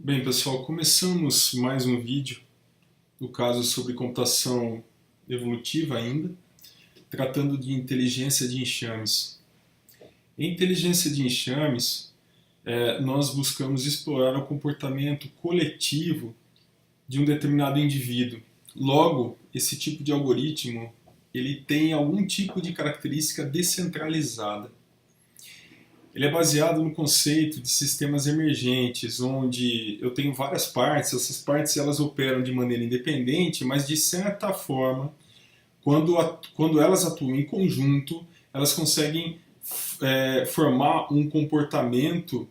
Bem, pessoal, começamos mais um vídeo, no caso sobre computação evolutiva ainda, tratando de inteligência de enxames. Em inteligência de enxames, nós buscamos explorar o comportamento coletivo de um determinado indivíduo. Logo, esse tipo de algoritmo ele tem algum tipo de característica descentralizada. Ele é baseado no conceito de sistemas emergentes, onde eu tenho várias partes, essas partes elas operam de maneira independente, mas de certa forma, quando elas atuam em conjunto, elas conseguem formar um comportamento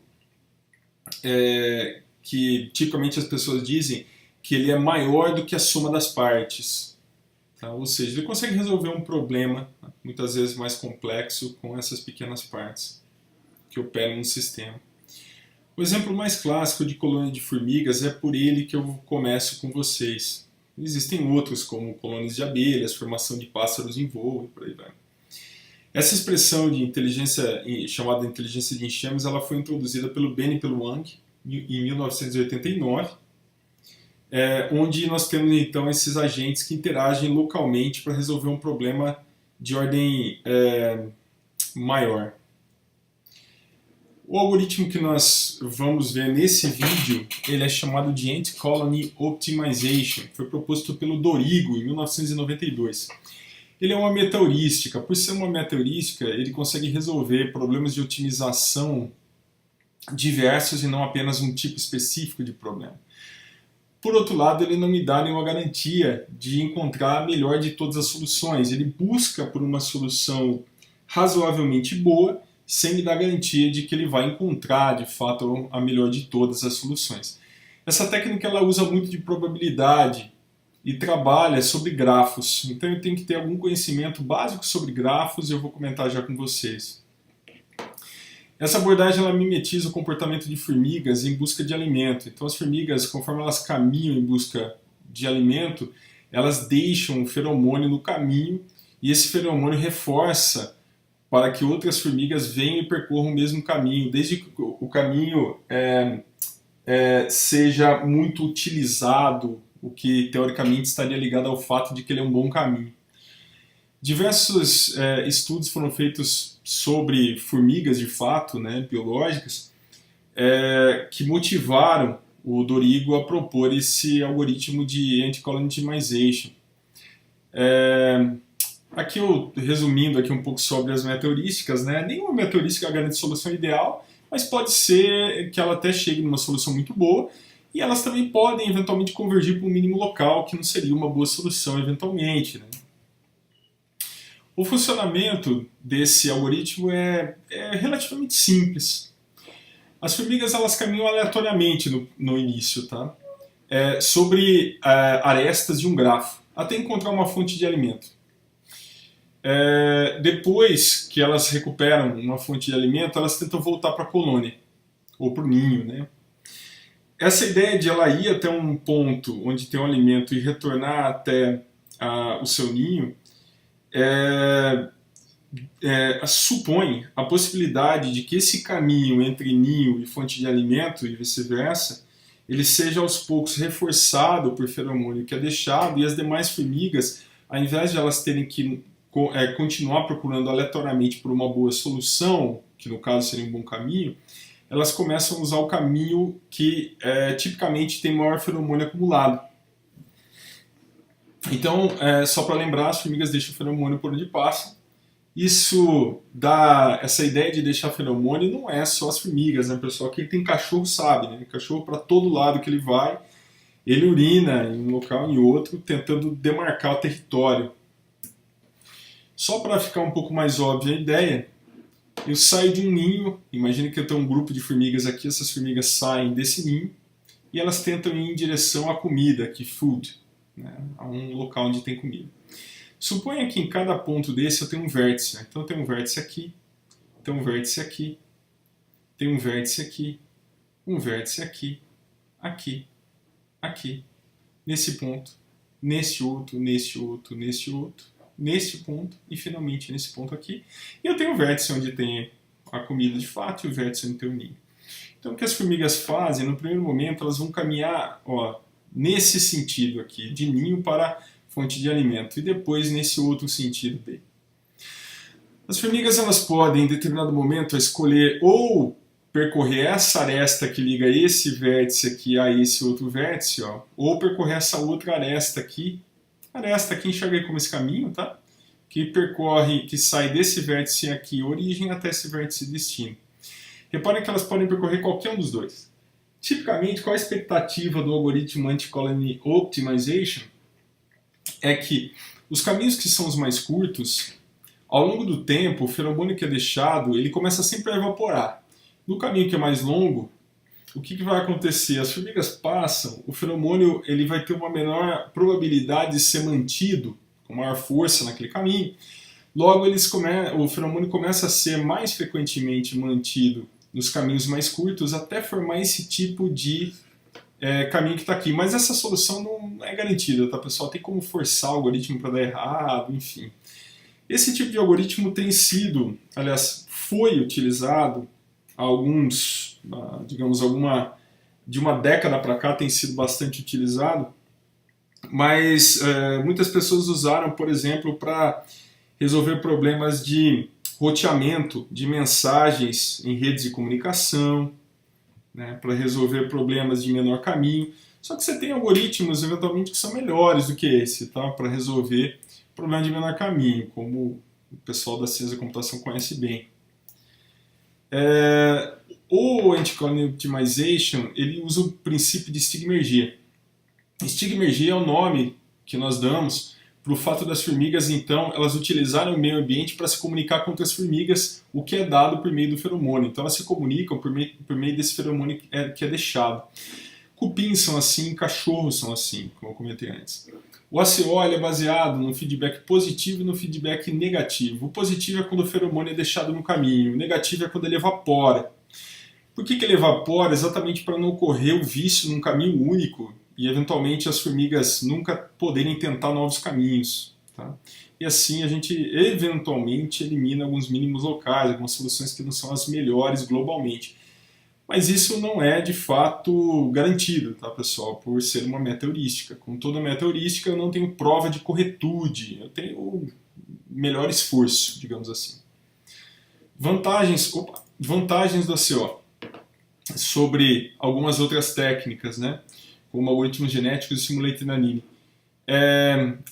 que tipicamente as pessoas dizem que ele é maior do que a soma das partes. Tá? Ou seja, ele consegue resolver um problema, muitas vezes mais complexo, com essas pequenas partes que operam no sistema. O exemplo mais clássico de colônia de formigas é por ele que eu começo com vocês. Existem outros, como colônias de abelhas, formação de pássaros em voo e por aí vai. Essa expressão de inteligência, chamada inteligência de enxames, ela foi introduzida pelo Ben e pelo Wang em 1989, onde nós temos então esses agentes que interagem localmente para resolver um problema de ordem maior. O algoritmo que nós vamos ver nesse vídeo, ele é chamado de Ant Colony Optimization, foi proposto pelo Dorigo em 1992. Ele é uma meta-heurística. Por ser uma meta-heurística, ele consegue resolver problemas de otimização diversos e não apenas um tipo específico de problema. Por outro lado, ele não me dá nenhuma garantia de encontrar a melhor de todas as soluções. Ele busca por uma solução razoavelmente boa, sem me dar garantia de que ele vai encontrar, de fato, a melhor de todas as soluções. Essa técnica ela usa muito de probabilidade e trabalha sobre grafos. Então eu tenho que ter algum conhecimento básico sobre grafos e eu vou comentar já com vocês. Essa abordagem ela mimetiza o comportamento de formigas em busca de alimento. Então as formigas, conforme elas caminham em busca de alimento, elas deixam um feromônio no caminho e esse feromônio reforça para que outras formigas venham e percorram o mesmo caminho, desde que o caminho seja muito utilizado, o que teoricamente estaria ligado ao fato de que ele é um bom caminho. Diversos estudos foram feitos sobre formigas de fato, biológicas, que motivaram o Dorigo a propor esse algoritmo de Ant-Colony Optimization. Aqui eu resumindo aqui um pouco sobre as meta-heurísticas, nenhuma meta-heurística garante solução ideal, mas pode ser que ela até chegue numa solução muito boa, e elas também podem eventualmente convergir para um mínimo local, que não seria uma boa solução eventualmente. O funcionamento desse algoritmo é relativamente simples. As formigas elas caminham aleatoriamente no início, tá? Sobre arestas de um grafo, até encontrar uma fonte de alimento. Depois que elas recuperam uma fonte de alimento, elas tentam voltar para a colônia, ou para o ninho. Essa ideia de ela ir até um ponto onde tem um alimento e retornar até o seu ninho supõe a possibilidade de que esse caminho entre ninho e fonte de alimento e vice-versa, ele seja aos poucos reforçado por feromônio que é deixado, e as demais formigas, ao invés de elas terem que continuar procurando aleatoriamente por uma boa solução, que no caso seria um bom caminho, elas começam a usar o caminho que tipicamente tem maior feromônio acumulado. Então, só para lembrar, as formigas deixam o feromônio por onde passa. Isso dá essa ideia de deixar feromônio não é só as formigas, pessoal? Quem tem cachorro sabe, Cachorro para todo lado que ele vai, ele urina em um local e em outro, tentando demarcar o território. Só para ficar um pouco mais óbvia a ideia, eu saio de um ninho, imagine que eu tenho um grupo de formigas aqui, essas formigas saem desse ninho e elas tentam ir em direção à comida, aqui food, a um local onde tem comida. Suponha que em cada ponto desse eu tenho um vértice. Então eu tenho um vértice aqui, tem um vértice aqui, tem um vértice aqui, um vértice aqui, aqui, aqui, nesse ponto, nesse outro, nesse outro, nesse outro, nesse ponto e finalmente nesse ponto aqui. E eu tenho o vértice onde tem a comida de fato e o vértice onde tem o ninho. Então o que as formigas fazem, no primeiro momento, elas vão caminhar nesse sentido aqui, de ninho para fonte de alimento, e depois nesse outro sentido dele. As formigas elas podem, em determinado momento, escolher ou percorrer essa aresta que liga esse vértice aqui a esse outro vértice, ou percorrer essa outra aresta aqui enxerguei como esse caminho, tá? Que sai desse vértice aqui, origem, até esse vértice destino. Reparem que elas podem percorrer qualquer um dos dois. Tipicamente, qual a expectativa do algoritmo Anti-Colony Optimization? É que os caminhos que são os mais curtos, ao longo do tempo, o feromônio que é deixado, ele começa sempre a evaporar. No caminho que é mais longo, o que vai acontecer? As formigas passam, o feromônio ele vai ter uma menor probabilidade de ser mantido, com maior força naquele caminho. Logo, o feromônio começa a ser mais frequentemente mantido nos caminhos mais curtos, até formar esse tipo de caminho que está aqui. Mas essa solução não é garantida, tá, pessoal? Tem como forçar o algoritmo para dar errado, enfim. Esse tipo de algoritmo tem sido, aliás, foi utilizado há de uma década para cá tem sido bastante utilizado, mas muitas pessoas usaram, por exemplo, para resolver problemas de roteamento de mensagens em redes de comunicação, né, para resolver problemas de menor caminho. Só que você tem algoritmos, eventualmente, que são melhores do que esse, tá, para resolver problema de menor caminho, como o pessoal da ciência da computação conhece bem. O Anti-Colony Optimization ele usa o princípio de estigmergia. Estigmergia é o nome que nós damos para o fato das formigas, então, elas utilizarem o meio ambiente para se comunicar com outras formigas, o que é dado por meio do feromônio. Então elas se comunicam por meio desse feromônio que é deixado. Cupins são assim, cachorros são assim, como eu comentei antes. O ACO é baseado no feedback positivo e no feedback negativo. O positivo é quando o feromônio é deixado no caminho, o negativo é quando ele evapora. Por que ele evapora? Exatamente para não ocorrer o vício num caminho único e, eventualmente, as formigas nunca poderem tentar novos caminhos. Tá? E assim a gente, eventualmente, elimina alguns mínimos locais, algumas soluções que não são as melhores globalmente. Mas isso não é, de fato, garantido, tá, pessoal? Por ser uma meta heurística. Como toda meta heurística, eu não tenho prova de corretude, eu tenho melhor esforço, digamos assim. Vantagens do ACO sobre algumas outras técnicas, né, como algoritmos genéticos e simulated annealing.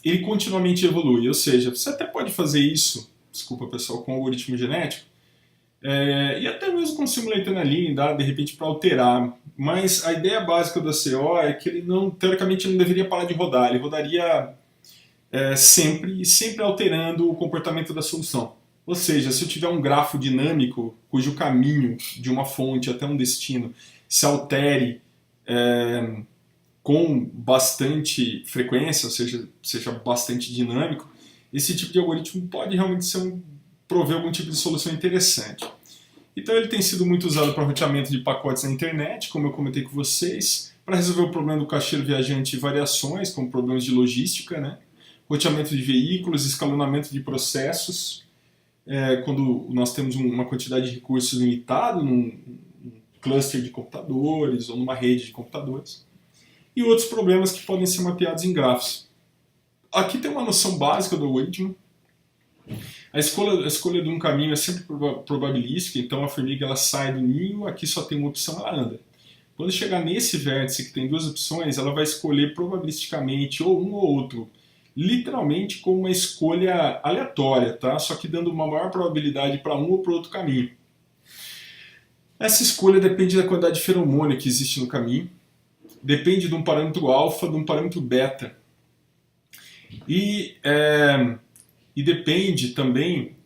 Ele continuamente evolui, ou seja, você até pode fazer isso, desculpa pessoal, com algoritmo genético, e até mesmo com simulated annealing, de repente para alterar, mas a ideia básica do ACO é que ele não, teoricamente, ele não deveria parar de rodar, ele rodaria sempre alterando o comportamento da solução. Ou seja, se eu tiver um grafo dinâmico cujo caminho de uma fonte até um destino se altere com bastante frequência, ou seja bastante dinâmico, esse tipo de algoritmo pode realmente prover algum tipo de solução interessante. Então ele tem sido muito usado para roteamento de pacotes na internet, como eu comentei com vocês, para resolver o problema do caixeiro viajante e variações, como problemas de logística, né? Roteamento de veículos, escalonamento de processos, quando nós temos uma quantidade de recursos limitada num cluster de computadores ou numa rede de computadores, e outros problemas que podem ser mapeados em grafos. Aqui tem uma noção básica do algoritmo. A escolha de um caminho é sempre probabilística, então a formiga ela sai do ninho, aqui só tem uma opção, ela anda. Quando chegar nesse vértice que tem duas opções, ela vai escolher probabilisticamente ou um ou outro, literalmente com uma escolha aleatória, tá? Só que dando uma maior probabilidade para um ou para outro caminho. Essa escolha depende da quantidade de feromônio que existe no caminho, depende de um parâmetro alfa, de um parâmetro beta, e depende também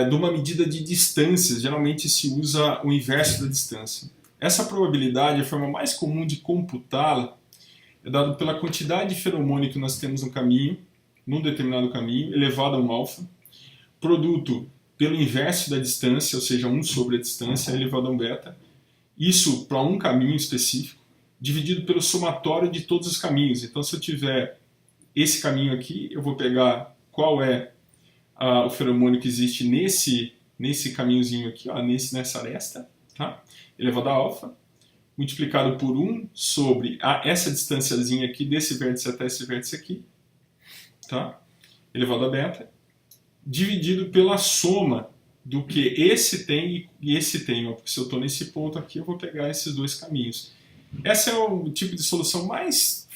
de uma medida de distâncias. Geralmente se usa o inverso da distância. Essa probabilidade, a forma mais comum de computá-la, é dada pela quantidade de feromônio que nós temos no caminho, num determinado caminho, elevado a um alfa, produto pelo inverso da distância, ou seja, 1 sobre a distância, elevado a um beta, isso para um caminho específico, dividido pelo somatório de todos os caminhos. Então, se eu tiver esse caminho aqui, eu vou pegar qual é o feromônio que existe nesse caminhozinho aqui, nessa aresta, tá? Elevado a alfa, multiplicado por 1 sobre essa distânciazinha aqui, desse vértice até esse vértice aqui, tá? Elevado a beta, dividido pela soma do que esse tem e esse tem. Ó, porque se eu estou nesse ponto aqui, eu vou pegar esses dois caminhos. Essa é o tipo de solução mais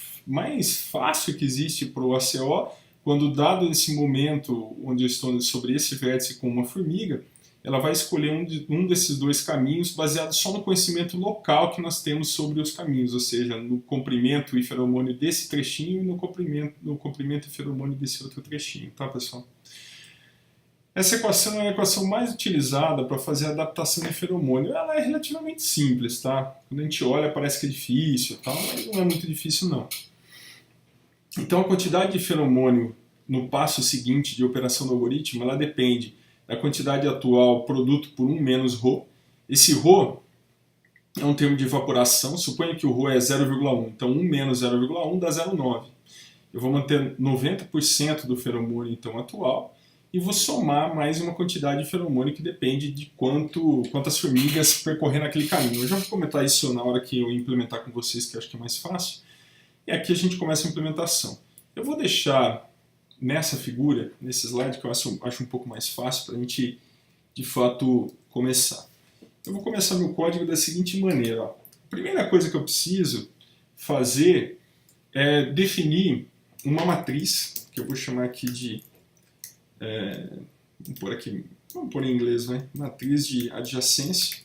fácil que existe para o ACO, quando dado esse momento onde eu estou sobre esse vértice com uma formiga, ela vai escolher um desses dois caminhos baseado só no conhecimento local que nós temos sobre os caminhos, ou seja, no comprimento e feromônio desse trechinho e no comprimento e feromônio desse outro trechinho, tá, pessoal? Essa equação é a equação mais utilizada para fazer a adaptação de feromônio. Ela é relativamente simples, tá? Quando a gente olha parece que é difícil, tá? Mas não é muito difícil não. Então a quantidade de feromônio no passo seguinte de operação do algoritmo, ela depende da quantidade atual produto por 1 menos ρ. Esse ρ é um termo de evaporação, suponha que o ρ é 0,1, então 1 menos 0,1 dá 0,9. Eu vou manter 90% do feromônio então atual e vou somar mais uma quantidade de feromônio que depende de quantas formigas percorrer naquele caminho. Eu já vou comentar isso na hora que eu implementar com vocês, que eu acho que é mais fácil. E aqui a gente começa a implementação. Eu vou deixar nessa figura, nesse slide, que eu acho um pouco mais fácil para a gente, de fato, começar. Eu vou começar meu código da seguinte maneira. Ó. A primeira coisa que eu preciso fazer é definir uma matriz, que eu vou chamar aqui de... vamos pôr em inglês, né? Matriz de adjacência.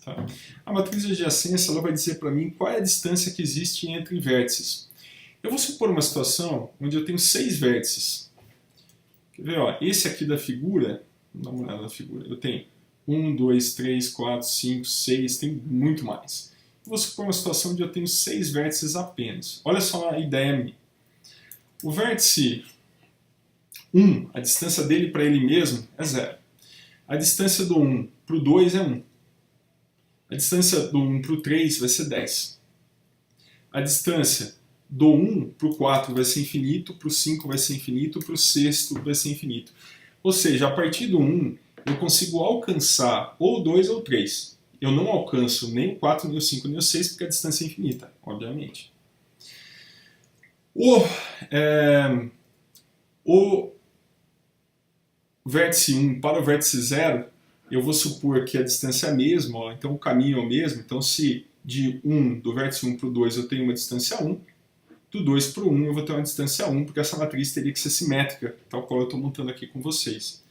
Tá? A matriz de adjacência ela vai dizer para mim qual é a distância que existe entre vértices. Eu vou supor uma situação onde eu tenho 6 vértices. Quer ver? Ó, esse aqui da figura, vamos dar uma olhada na figura, eu tenho 1, 2, 3, 4, 5, 6, tem muito mais. Eu vou supor uma situação onde eu tenho 6 vértices apenas. Olha só a ideia minha. O vértice 1, a distância dele para ele mesmo é 0. A distância do 1 para o 2 é 1. A distância do 1 para o 3 vai ser 10. A distância do 1 para o 4 vai ser infinito, para o 5 vai ser infinito, para o 6 vai ser infinito. Ou seja, a partir do 1 eu consigo alcançar ou o 2 ou o 3. Eu não alcanço nem o 4, nem o 5, nem o 6 porque a distância é infinita, obviamente. O vértice 1 para o vértice 0, eu vou supor que a distância é a mesma, ó, então o caminho é o mesmo. Então se do vértice 1 para o 2 eu tenho uma distância 1, do 2 para o 1 eu vou ter uma distância 1, porque essa matriz teria que ser simétrica, tal qual eu estou montando aqui com vocês.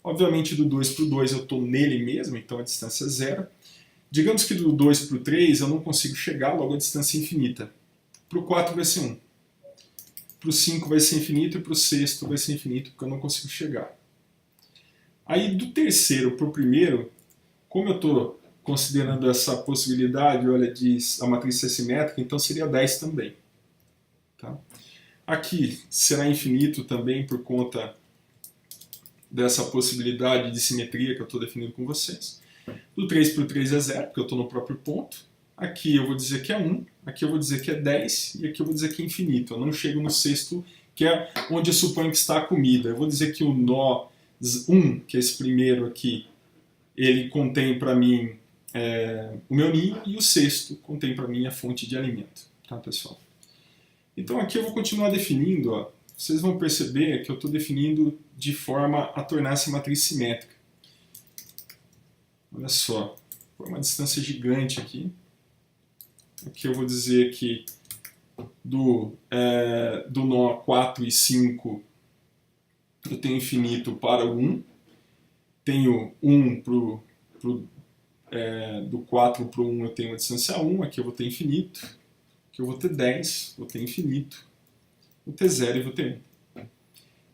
Obviamente do 2 para o 2 eu estou nele mesmo, então a distância é 0. Digamos que do 2 para o 3 eu não consigo chegar, logo a distância é infinita. Para o 4 vai ser 1. Para o 5 vai ser infinito e para o 6 vai ser infinito, porque eu não consigo chegar. Aí do terceiro para o primeiro, como eu estou considerando essa possibilidade, olha, de a matriz ser simétrica, então seria 10 também. Tá? Aqui será infinito também por conta dessa possibilidade de simetria que eu estou definindo com vocês. Do 3 para o 3 é 0, porque eu estou no próprio ponto. Aqui eu vou dizer que é 1, aqui eu vou dizer que é 10 e aqui eu vou dizer que é infinito. Eu não chego no sexto, que é onde eu suponho que está a comida. Eu vou dizer que o nó 1, que é esse primeiro aqui, ele contém para mim o meu ninho, e o sexto contém para mim a fonte de alimento. Tá, pessoal? Então aqui eu vou continuar definindo, ó. Vocês vão perceber que eu estou definindo de forma a tornar essa matriz simétrica. Olha só, foi uma distância gigante aqui. Aqui eu vou dizer que do nó 4 e 5 eu tenho infinito para o 1. Tenho 1 do 4 para o 1 eu tenho uma distância 1. Aqui eu vou ter infinito. Aqui eu vou ter 10, vou ter infinito. Vou ter 0 e vou ter 1.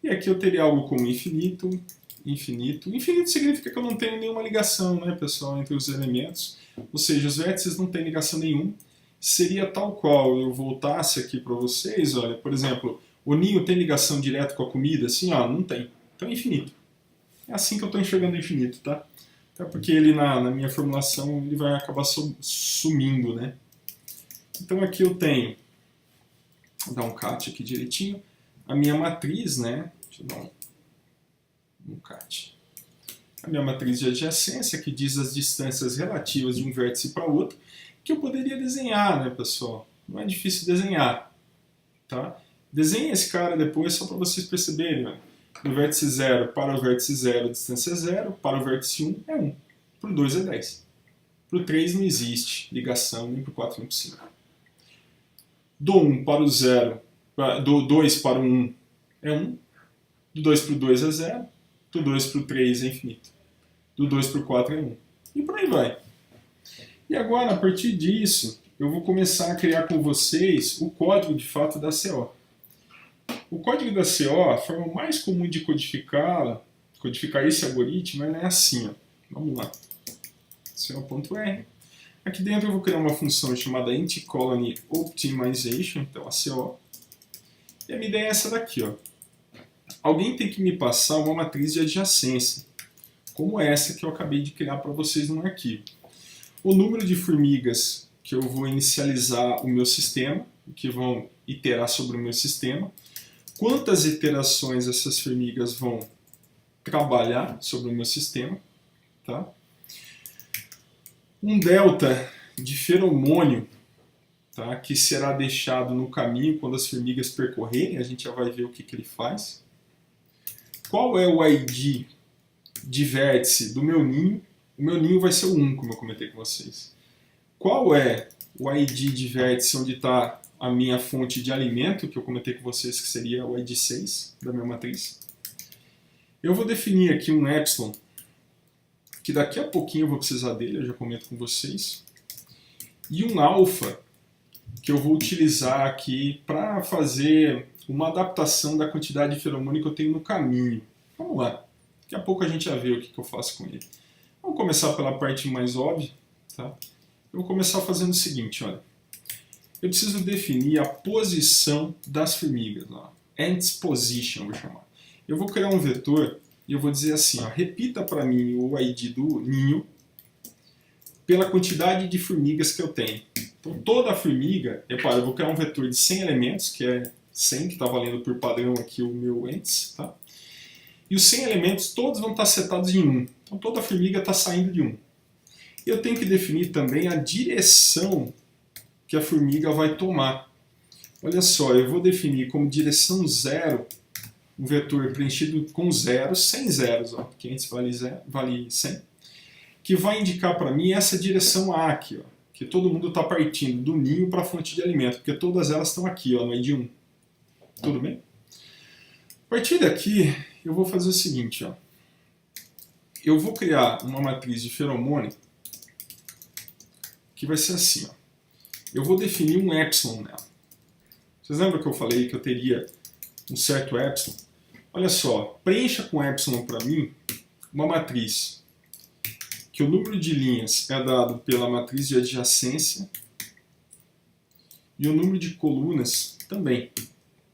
E aqui eu teria algo como infinito, infinito. Infinito significa que eu não tenho nenhuma ligação, né, pessoal, entre os elementos. Ou seja, os vértices não têm ligação nenhuma. Seria tal qual eu voltasse aqui para vocês, olha, por exemplo, o ninho tem ligação direta com a comida? Assim, ó, não tem. Então é infinito. É assim que eu estou enxergando o infinito, tá? Até porque ele, na minha formulação, ele vai acabar sumindo, né? Então aqui eu tenho, vou dar um cat aqui direitinho, a minha matriz, né? Deixa eu dar um cat. a minha matriz de adjacência, que diz as distâncias relativas de um vértice para outro, que eu poderia desenhar, né, pessoal? Não é difícil desenhar, tá? Desenhe esse cara depois só para vocês perceberem, ó. Do vértice 0 para o vértice 0, a distância é 0, para o vértice 1 é 1, para o 2 é 10. Para o 3 não existe ligação, nem para o 4 nem para o 5. Do 1 para o 0, do 2 para o 1 é 1, do 2 para o 2 é 0, do 2 para o 3 é infinito, do 2 para o 4 é 1, e por aí vai. E agora, a partir disso, eu vou começar a criar com vocês o código de fato da CO. O código da CO, a forma mais comum de codificar esse algoritmo, é assim, ó. Vamos lá. CO.R. Aqui dentro eu vou criar uma função chamada int-colony optimization, então a CO. E a minha ideia é essa daqui, ó. Alguém tem que me passar uma matriz de adjacência, como essa que eu acabei de criar para vocês no arquivo. O número de formigas que eu vou inicializar o meu sistema, que vão iterar sobre o meu sistema, quantas iterações essas formigas vão trabalhar sobre o meu sistema, tá? Um delta de feromônio, tá? Que será deixado no caminho quando as formigas percorrerem, a gente já vai ver o que ele faz. Qual é o ID de vértice do meu ninho? O meu ninho vai ser o 1, como eu comentei com vocês. Qual é o ID de vértice onde está a minha fonte de alimento, que eu comentei com vocês que seria o ID 6 da minha matriz? Eu vou definir aqui um epsilon, que daqui a pouquinho eu vou precisar dele, eu já comento com vocês. E um alfa, que eu vou utilizar aqui para fazer uma adaptação da quantidade de feromônio que eu tenho no caminho. Vamos lá, daqui a pouco a gente já vê o que eu faço com ele. Vamos começar pela parte mais óbvia, tá? Eu vou começar fazendo o seguinte, olha. Eu preciso definir a posição das formigas, ó. Ants position, eu vou chamar. Eu vou criar um vetor e eu vou dizer assim, ó, repita para mim o ID do ninho pela quantidade de formigas que eu tenho. Então toda formiga, repara, eu vou criar um vetor de 100 elementos, que é 100, que está valendo por padrão aqui o meu ants, tá? E os 100 elementos todos vão estar setados em 1. Então toda formiga está saindo de 1. Eu tenho que definir também a direção que a formiga vai tomar. Olha só, eu vou definir como direção 0 um vetor preenchido com zeros, 100 zeros, ó, que antes vale 100, que vai indicar para mim essa direção A aqui, ó, que todo mundo está partindo do ninho para a fonte de alimento, porque todas elas estão aqui, ó, no ID 1. Tudo bem? A partir daqui, eu vou fazer o seguinte, ó. Eu vou criar uma matriz de feromônio que vai ser assim, ó. Eu vou definir um epsilon nela. Vocês lembram que eu falei que eu teria um certo epsilon? Olha só, preencha com epsilon para mim uma matriz que o número de linhas é dado pela matriz de adjacência e o número de colunas também,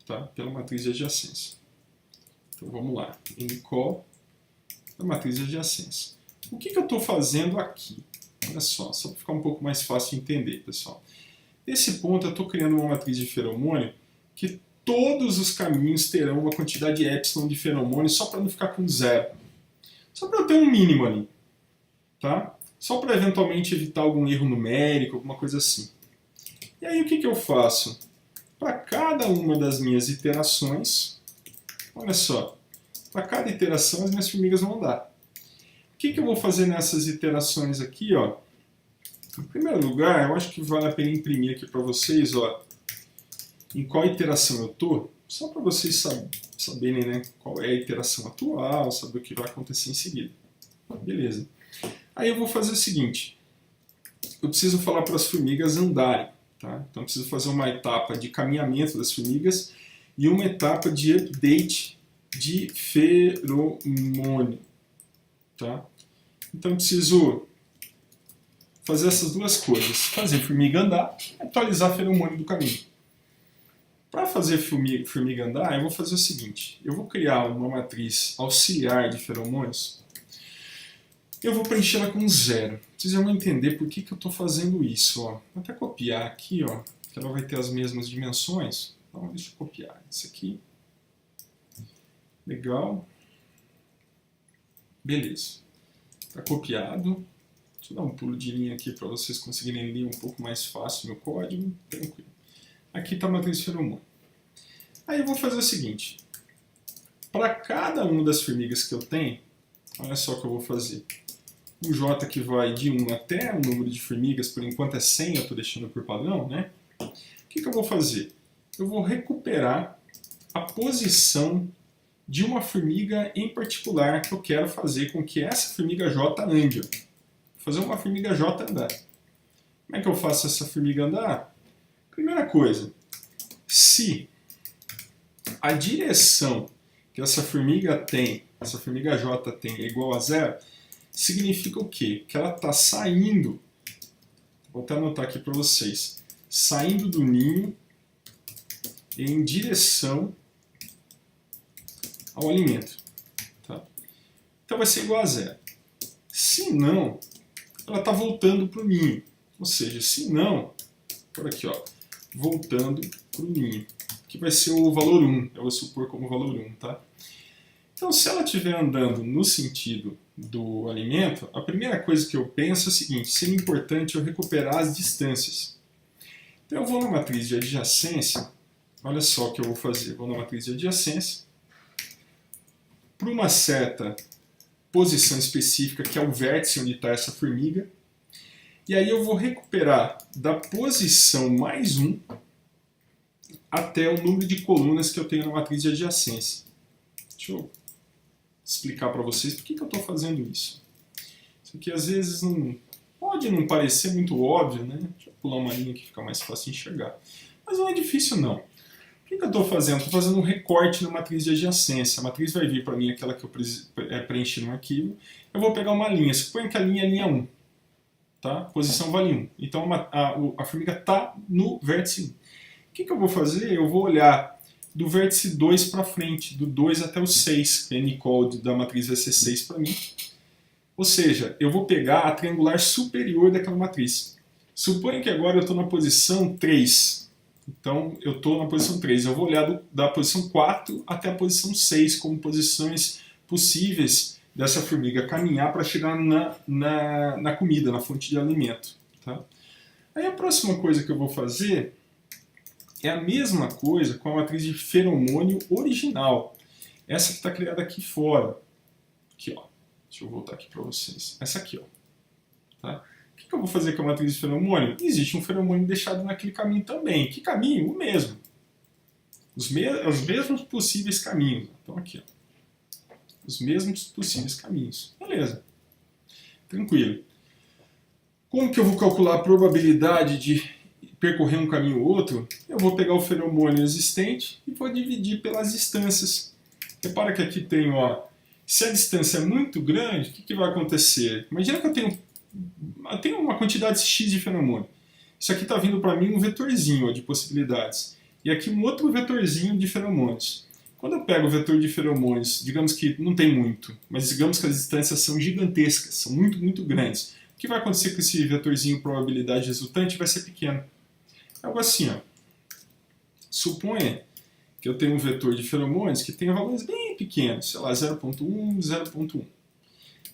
tá? Pela matriz de adjacência. Então vamos lá, encol a matriz de adjacência. O que eu estou fazendo aqui? Olha só para ficar um pouco mais fácil de entender, pessoal. Nesse ponto eu estou criando uma matriz de feromônio que todos os caminhos terão uma quantidade de epsilon de feromônio só para não ficar com zero. Só para eu ter um mínimo ali. Tá? Só para eventualmente evitar algum erro numérico, alguma coisa assim. E aí o que eu faço? Para cada uma das minhas iterações, olha só, para cada iteração as minhas formigas vão andar. O que eu vou fazer nessas iterações aqui? Ó? Em primeiro lugar, eu acho que vale a pena imprimir aqui para vocês, ó, em qual iteração eu estou, só para vocês saberem, né, qual é a iteração atual, saber o que vai acontecer em seguida. Beleza. Aí eu vou fazer o seguinte, eu preciso falar para as formigas andarem, tá? Então eu preciso fazer uma etapa de caminhamento das formigas e uma etapa de update de feromônio, tá? Então eu preciso fazer essas duas coisas, fazer a formiga andar e atualizar feromônio do caminho. Para fazer formiga andar, eu vou fazer o seguinte, eu vou criar uma matriz auxiliar de feromônios. Eu vou preenchê-la com 0. Vocês vão entender por que eu estou fazendo isso. Ó. Vou até copiar aqui, ó, que ela vai ter as mesmas dimensões. Então, deixa eu copiar isso aqui. Legal. Beleza. Está copiado. Deixa eu dar um pulo de linha aqui para vocês conseguirem ler um pouco mais fácil meu código. Tranquilo. Aqui está a matriz de feromônio. Aí eu vou fazer o seguinte. Para cada uma das formigas que eu tenho, olha só o que eu vou fazer. Um J que vai de 1 até o número de formigas, por enquanto é 100, eu estou deixando por padrão, né? O que eu vou fazer? Eu vou recuperar a posição de uma formiga em particular que eu quero fazer com que essa formiga J ande. Vou fazer uma formiga J andar. Como é que eu faço essa formiga andar? Primeira coisa, se a direção que essa formiga tem, essa formiga J tem, é igual a 0, significa o quê? Que ela está saindo, vou até anotar aqui para vocês, saindo do ninho em direção ao alimento. Tá? Então vai ser igual a 0. Se não, ela está voltando para o ninho. Ou seja, se não, por aqui, ó, voltando para o ninho, que vai ser o valor 1, eu vou supor como valor 1, tá? Então, se ela estiver andando no sentido do alimento, a primeira coisa que eu penso é o seguinte, seria importante eu recuperar as distâncias. Então, eu vou na matriz de adjacência, olha só o que eu vou fazer, vou na matriz de adjacência, para uma certa posição específica, que é o vértice onde está essa formiga, e aí eu vou recuperar da posição mais 1 até o número de colunas que eu tenho na matriz de adjacência. Deixa eu explicar para vocês por que eu estou fazendo isso. Isso aqui às vezes pode não parecer muito óbvio, né? Deixa eu pular uma linha que fica mais fácil de enxergar. Mas não é difícil não. O que eu estou fazendo? Estou fazendo um recorte na matriz de adjacência. A matriz vai vir para mim aquela que eu preenchi no arquivo. Eu vou pegar uma linha. Suponha que a linha é linha 1. Tá? Posição vale 1. Então a formiga está no vértice 1. O que eu vou fazer? Eu vou olhar do vértice 2 para frente, do 2 até o 6, que a N-code da matriz vai ser 6 para mim. Ou seja, eu vou pegar a triangular superior daquela matriz. Suponha que agora eu estou na posição 3. Então, eu estou na posição 3. Eu vou olhar da posição 4 até a posição 6 como posições possíveis dessa formiga caminhar para chegar na comida, na fonte de alimento. Tá? Aí a próxima coisa que eu vou fazer é a mesma coisa com a matriz de feromônio original. Essa que está criada aqui fora. Aqui, ó. Deixa eu voltar aqui para vocês. Essa aqui, ó. Tá? O que eu vou fazer com a matriz de feromônio? Existe um feromônio deixado naquele caminho também. Que caminho? O mesmo. Os mesmos possíveis caminhos. Então aqui, ó. Os mesmos possíveis caminhos. Beleza. Tranquilo. Como que eu vou calcular a probabilidade de percorrer um caminho ou outro? Eu vou pegar o feromônio existente e vou dividir pelas distâncias. Repara que aqui tem, ó, se a distância é muito grande, o que vai acontecer? Imagina que eu tenho uma quantidade X de feromônio. Isso aqui está vindo para mim um vetorzinho, ó, de possibilidades. E aqui um outro vetorzinho de feromônios. Quando eu pego o vetor de feromônios, digamos que não tem muito, mas digamos que as distâncias são gigantescas, são muito, muito grandes. O que vai acontecer com esse vetorzinho probabilidade resultante? Vai ser pequeno. Algo assim, ó. Suponha que eu tenho um vetor de feromônios que tenha valores bem pequenos, sei lá, 0.1, 0.1.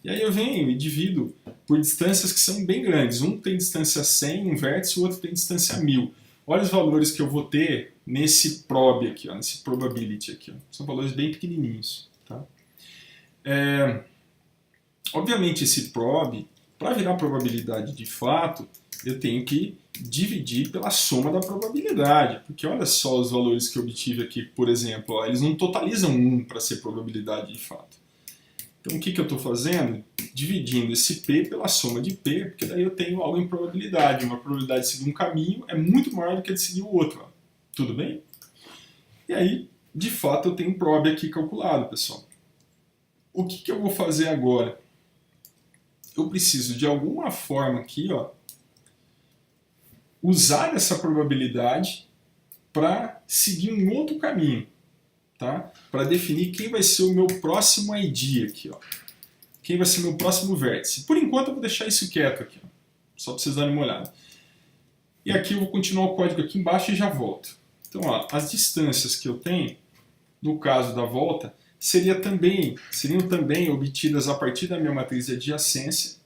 E aí eu venho e divido por distâncias que são bem grandes. Um tem distância 100, um vértice, o outro tem distância 1000. Olha os valores que eu vou ter nesse prob aqui, ó, nesse probability aqui. Ó. São valores bem pequenininhos. Tá? Obviamente esse prob, para virar probabilidade de fato, eu tenho que dividir pela soma da probabilidade, porque olha só os valores que eu obtive aqui, por exemplo, ó, eles não totalizam 1 para ser probabilidade de fato. Então o que eu estou fazendo? Dividindo esse P pela soma de P, porque daí eu tenho algo em probabilidade. Uma probabilidade de seguir um caminho é muito maior do que a de seguir o outro. Ó. Tudo bem? E aí, de fato, eu tenho um prob aqui calculado, pessoal. O que eu vou fazer agora? Eu preciso de alguma forma aqui, ó, usar essa probabilidade para seguir um outro caminho, tá? Para definir quem vai ser o meu próximo ID aqui, ó. Quem vai ser o meu próximo vértice. Por enquanto eu vou deixar isso quieto aqui, ó, só para vocês darem uma olhada. E aqui eu vou continuar o código aqui embaixo e já volto. Então, ó, as distâncias que eu tenho, no caso da volta, seriam também obtidas a partir da minha matriz de adjacência.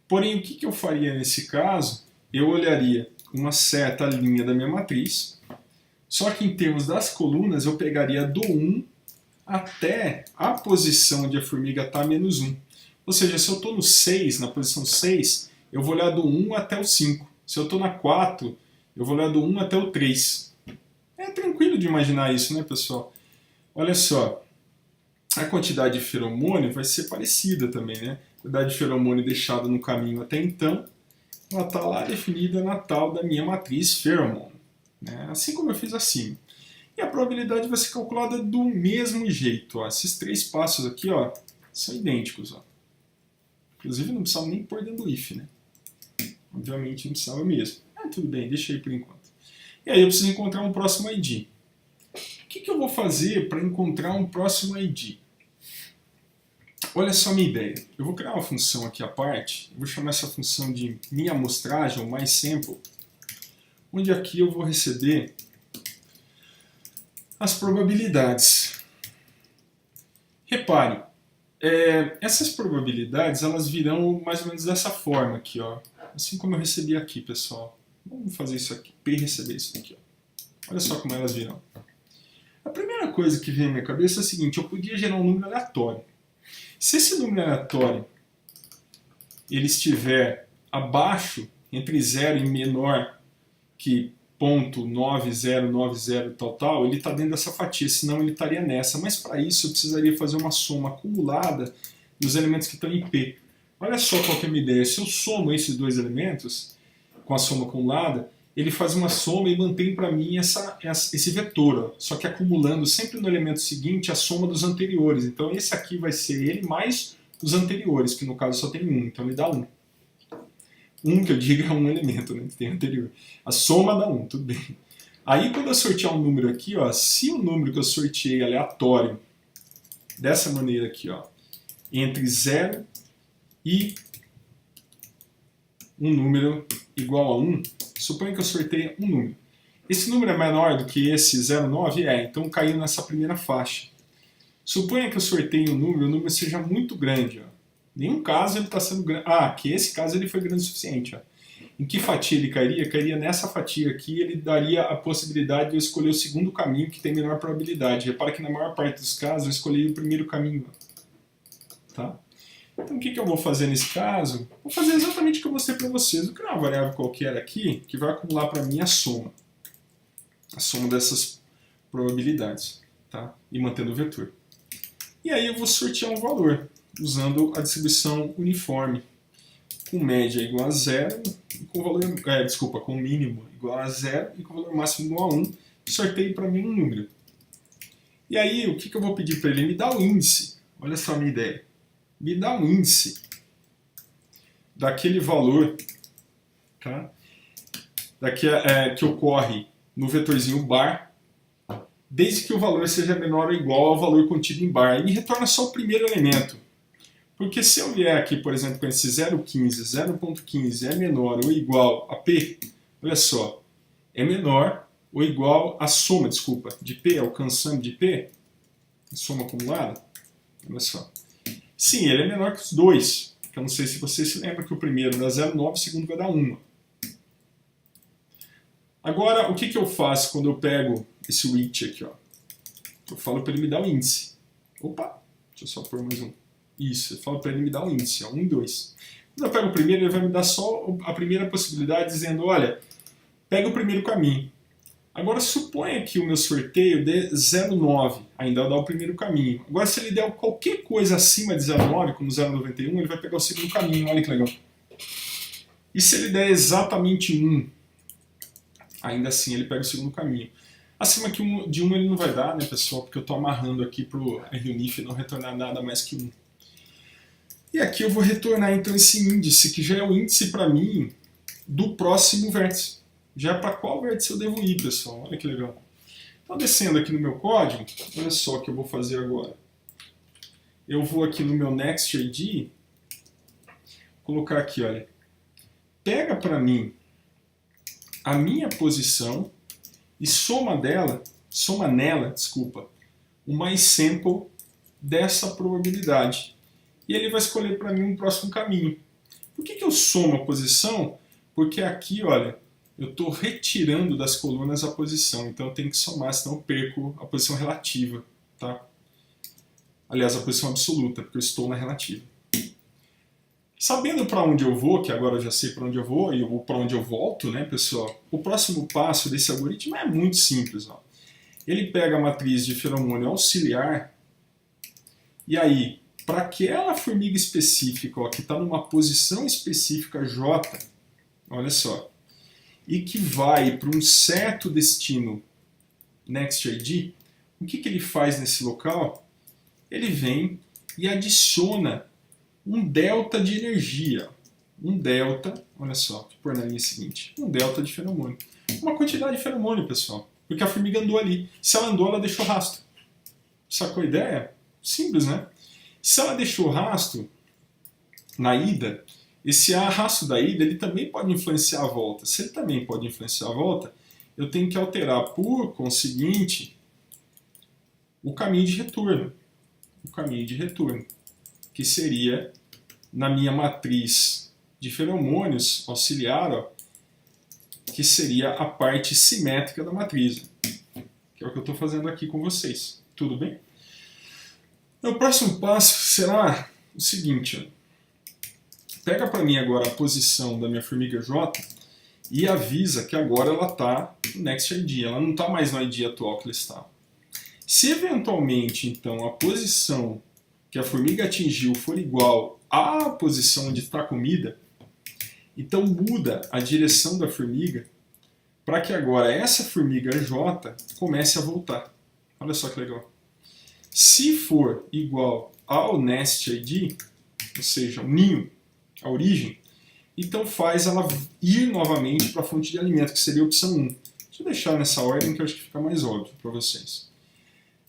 Porém, o que eu faria nesse caso? Eu olharia uma certa linha da minha matriz, só que em termos das colunas eu pegaria do 1 até a posição onde a formiga está, menos 1. Ou seja, se eu estou no 6, na posição 6, eu vou olhar do 1 até o 5. Se eu estou na 4, eu vou olhar do 1 até o 3. É tranquilo de imaginar isso, né, pessoal? Olha só, a quantidade de feromônio vai ser parecida também, né? A quantidade de feromônio deixada no caminho até então, ela está lá definida na tal da minha matriz feromônio, né? Assim como eu fiz acima. E a probabilidade vai ser calculada do mesmo jeito. Ó. Esses 3 passos aqui, ó, são idênticos. Ó. Inclusive não precisava nem pôr dentro do if, né? Obviamente não precisava mesmo. Tudo bem, deixa aí por enquanto. E aí eu preciso encontrar um próximo ID. O que eu vou fazer para encontrar um próximo ID? Olha só a minha ideia. Eu vou criar uma função aqui à parte. Eu vou chamar essa função de minha amostragem, ou mySample, onde aqui eu vou receber as probabilidades. Repare, essas probabilidades elas virão mais ou menos dessa forma aqui, ó. Assim como eu recebi aqui, pessoal. Vamos fazer isso aqui, receber isso aqui, ó. Olha só como elas virão. A primeira coisa que vem na minha cabeça é a seguinte: eu podia gerar um número aleatório. Se esse número aleatório ele estiver abaixo, entre 0 e menor que 0.9090 tal, ele está dentro dessa fatia, senão ele estaria nessa. Mas para isso eu precisaria fazer uma soma acumulada dos elementos que estão em P. Olha só qual que é a minha ideia. Se eu somo esses dois elementos com a soma acumulada, ele faz uma soma e mantém para mim esse vetor, ó. Só que acumulando sempre no elemento seguinte a soma dos anteriores. Então esse aqui vai ser ele mais os anteriores, que no caso só tem 1, então ele dá 1. 1 que eu digo é um elemento, né, que tem anterior. A soma dá 1, tudo bem. Aí quando eu sortear um número aqui, ó, se o número que eu sorteei aleatório, dessa maneira aqui, ó, entre 0 e um número igual a 1, suponha que eu sorteie um número. Esse número é menor do que esse 0,9? Então caiu nessa primeira faixa. Suponha que eu sorteie um número, o número seja muito grande. Ó. Em nenhum caso ele está sendo grande. Que esse caso ele foi grande o suficiente. Ó. Em que fatia ele cairia? Cairia nessa fatia aqui, ele daria a possibilidade de eu escolher o segundo caminho que tem menor probabilidade. Repara que na maior parte dos casos eu escolhi o primeiro caminho. Ó. Tá? Então o que eu vou fazer nesse caso? Vou fazer exatamente o que eu mostrei para vocês. Vou criar uma variável qualquer aqui que vai acumular para mim a soma. A soma dessas probabilidades. Tá? E mantendo o vetor. E aí eu vou sortear um valor, usando a distribuição uniforme. Com média igual a 0, e com valor, com mínimo igual a 0 e com valor máximo igual a 1. Sorteio para mim um número. E aí o que eu vou pedir para ele? Me dá o índice. Olha só a minha ideia. Me dá um índice daquele valor, tá? Que ocorre no vetorzinho bar, desde que o valor seja menor ou igual ao valor contido em bar. E me retorna só o primeiro elemento. Porque se eu vier aqui, por exemplo, com esse 0.15 é menor ou igual a P, olha só, é menor ou igual a soma, de P, alcançando de P, a soma acumulada, olha só. Sim, ele é menor que os dois. Eu não sei se você se lembra que o primeiro dá 0,9 e o segundo vai dar 1. Agora, o que eu faço quando eu pego esse which aqui? Ó? Eu falo para ele me dar o índice. Opa, deixa eu só pôr mais um. Isso, eu falo para ele me dar o índice, ó, 1 e 2. Quando eu pego o primeiro, ele vai me dar só a primeira possibilidade, dizendo, olha, pega o primeiro caminho. Agora suponha que o meu sorteio dê 0,9, ainda dá o primeiro caminho. Agora se ele der qualquer coisa acima de 0,9, como 0,91, ele vai pegar o segundo caminho, olha que legal. E se ele der exatamente 1, ainda assim ele pega o segundo caminho. Acima de 1 ele não vai dar, né, pessoal, porque eu estou amarrando aqui para o RUNIF não retornar nada mais que 1. E aqui eu vou retornar então esse índice, que já é o índice para mim do próximo vértice. Já é para qual vértice eu devo ir, pessoal. Olha que legal. Então, descendo aqui no meu código, olha só o que eu vou fazer agora. Eu vou aqui no meu NextID, colocar aqui, olha. Pega para mim a minha posição e soma nela, o mySample dessa probabilidade. E ele vai escolher para mim um próximo caminho. Por que eu somo a posição? Porque aqui, olha, eu estou retirando das colunas a posição, então eu tenho que somar, senão eu perco a posição relativa, tá? Aliás, a posição absoluta, porque eu estou na relativa. Sabendo para onde eu vou, que agora eu já sei para onde eu vou e para onde eu volto, né, pessoal? O próximo passo desse algoritmo é muito simples. Ó. Ele pega a matriz de feromônio auxiliar e aí, para aquela formiga específica, ó, que está numa posição específica J, olha só, e que vai para um certo destino NextID, o que ele faz nesse local? Ele vem e adiciona um delta de energia. Um delta, olha só, vou pôr na linha seguinte, um delta de feromônio. Uma quantidade de feromônio, pessoal, porque a formiga andou ali. Se ela andou, ela deixou rastro. Sacou a ideia? Simples, né? Se ela deixou rastro na ida, esse rastro da ida ele também pode influenciar a volta. Se ele também pode influenciar a volta, eu tenho que alterar, por conseguinte, o caminho de retorno. O caminho de retorno, que seria, na minha matriz de feromônios auxiliar, ó, que seria a parte simétrica da matriz, que é o que eu estou fazendo aqui com vocês. Tudo bem? O próximo passo será o seguinte, ó. Pega para mim agora a posição da minha formiga J e avisa que agora ela está no NextID, ela não está mais no ID atual que ela está. Se eventualmente, então, a posição que a formiga atingiu for igual à posição onde está a comida, então muda a direção da formiga para que agora essa formiga J comece a voltar. Olha só que legal. Se for igual ao NestID, ou seja, o ninho, a origem, então faz ela ir novamente para a fonte de alimento, que seria a opção 1. Deixa eu deixar nessa ordem que eu acho que fica mais óbvio para vocês.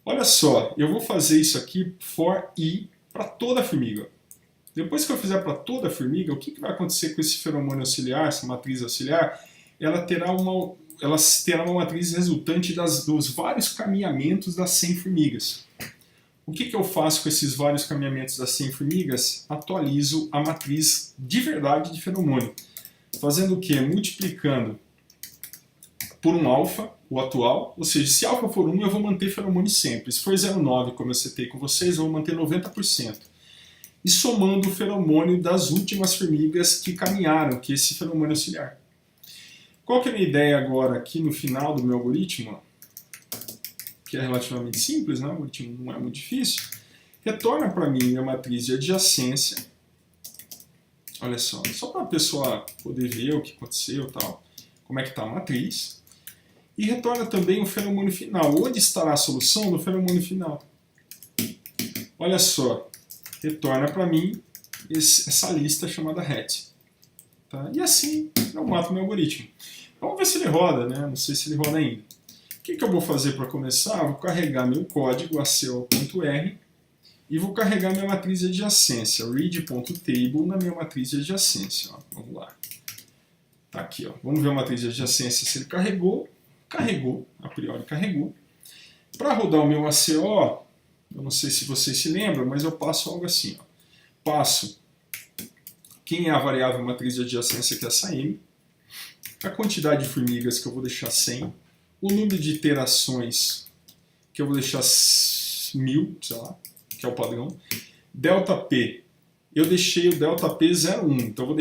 Olha só, eu vou fazer isso aqui for i para toda a formiga. Depois que eu fizer para toda a formiga, o que vai acontecer com esse feromônio auxiliar, essa matriz auxiliar? Ela terá uma matriz resultante dos vários caminhamentos das 100 formigas. O que eu faço com esses vários caminhamentos das 100 formigas? Atualizo a matriz de verdade de feromônio. Fazendo o quê? Multiplicando por um alfa, o atual, ou seja, se alfa for 1, eu vou manter feromônio sempre. Se for 0,9, como eu citei com vocês, eu vou manter 90%. E somando o feromônio das últimas formigas que caminharam, que é esse feromônio auxiliar. Qual que é a minha ideia agora aqui no final do meu algoritmo? Que é relativamente simples, né? O algoritmo não é muito difícil. Retorna para mim a matriz de adjacência. Olha só para a pessoa poder ver o que aconteceu, tal, como é que está a matriz. E retorna também o feromônio final. Onde estará a solução no feromônio final? Olha só, retorna para mim essa lista chamada hat. Tá? E assim eu mato meu algoritmo. Vamos ver se ele roda, né? Não sei se ele roda ainda. O que eu vou fazer para começar? Vou carregar meu código ACO.R e vou carregar minha matriz de adjacência, read.table, na minha matriz de adjacência. Ó. Vamos lá. Tá aqui, ó. Vamos ver a matriz de adjacência se ele carregou. Carregou, a priori carregou. Para rodar o meu ACO, eu não sei se vocês se lembram, mas eu passo algo assim. Ó. Passo quem é a variável matriz de adjacência, que é essa M, a quantidade de formigas, que eu vou deixar 100, o número de iterações, que eu vou deixar 1000, sei lá, que é o padrão, delta P, eu deixei o delta P 0,1, então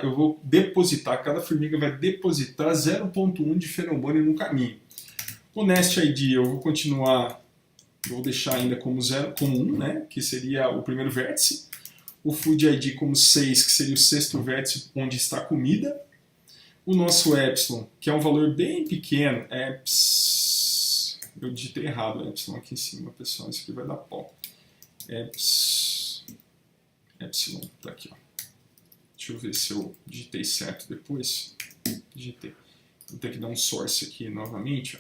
eu vou depositar, cada formiga vai depositar 0,1 de feromônio no caminho. O NestID eu vou continuar, eu vou deixar ainda como 1, né, que seria o primeiro vértice, o Food ID como 6, que seria o sexto vértice onde está a comida, o nosso epsilon, que é um valor bem pequeno, eu digitei errado o epsilon aqui em cima, pessoal, isso aqui vai dar pau. Epsilon, tá aqui, ó. Deixa eu ver se eu digitei certo depois. Digitei. Vou ter que dar um source aqui novamente, ó.